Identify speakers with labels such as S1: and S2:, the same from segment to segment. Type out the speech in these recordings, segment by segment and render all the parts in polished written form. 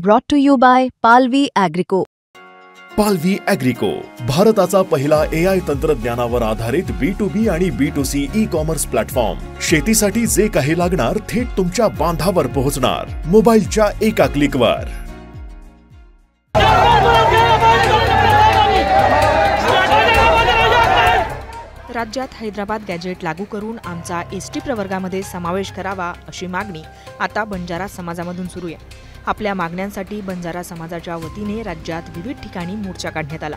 S1: Brought to you by Palvi Agrico.
S2: पालवी ॲग्रिको, भारताचा पहिला AI तंत्रज्ञानावर आधारित B2B आणि B2C ई-कॉमर्स प्लॅटफॉर्म. शेतीसाठी जे काही लागणार थेट तुमच्या बांधावर पोहोचणार, मोबाईलच्या एका क्लिकवर.
S3: राज्यात हैदराबाद गॅजेट लागू करून आमचा एसटी प्रवर्गामध्ये समावेश करावा अशी मागणी आता बंजारा समाजामधून सुरू आहे. आपल्या मागण्यांसाठी बंजारा समाजाच्या वतीने राज्यात विविध ठिकाणी मोर्चा काढण्यात आला.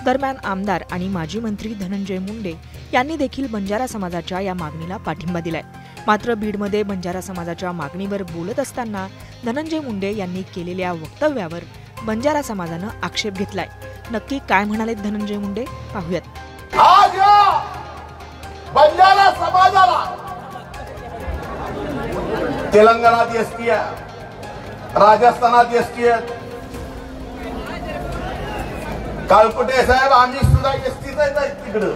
S3: दरम्यान आमदार आणि माजी मंत्री धनंजय मुंडे यांनी देखील बंजारा समाजाच्या या मागणीला पाठिंबा दिलाय. मात्र बीडमध्ये बंजारा समाजाच्या मागणीवर बोलत असताना धनंजय मुंडे यांनी केलेल्या वक्तव्यावर बंजारा समाजानं आक्षेप घेतलाय. नक्की काय म्हणाले धनंजय मुंडे, पाहूयात.
S4: आज बंजारा समाजाला तेलंगणात एसटी आहे, राजस्थानात एसटी आहे. कालकुटे साहेब आम्ही सुद्धा एसटीच आहे तिकडं.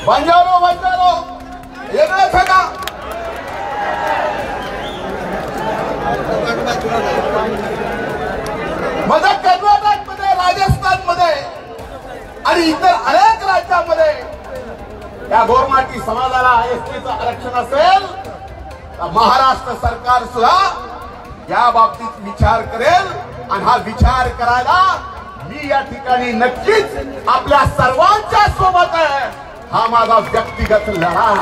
S4: बंजारो वेगळं का? माझा कर्नाटकमध्ये, राजस्थानमध्ये आणि इतर अनेक राज्यांमध्ये या गोरमाटी समाजाला एसटीचं आरक्षण असेल तर महाराष्ट्र सरकार सुद्धा या बाबतीत विचार करेल. आणि हा विचार करायला मी या ठिकाणी नक्कीच आपल्या सर्वांच्या सोबत आहे. हा माझा व्यक्तिगत लढा.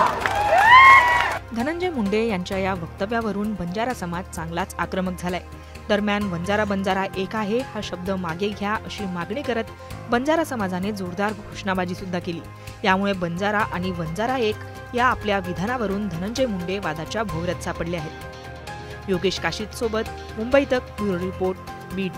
S3: धनंजय मुंडे यांच्या या वक्तव्यावरून बंजारा समाज चांगलाच आक्रमक झालाय. दरम्यान बंजारा एक आहे हा शब्द मागे घ्या अशी मागणी करत बंजारा समाजाने जोरदार घोषणाबाजी सुद्धा केली. यामुळे बंजारा आणि वंजारा एक या आपल्या विधानावरून धनंजय मुंडे वादाच्या भोवऱ्यात सापडले आहेत. योगेश काशीद सोबत मुंबई तक ब्युरो रिपोर्ट, बीड.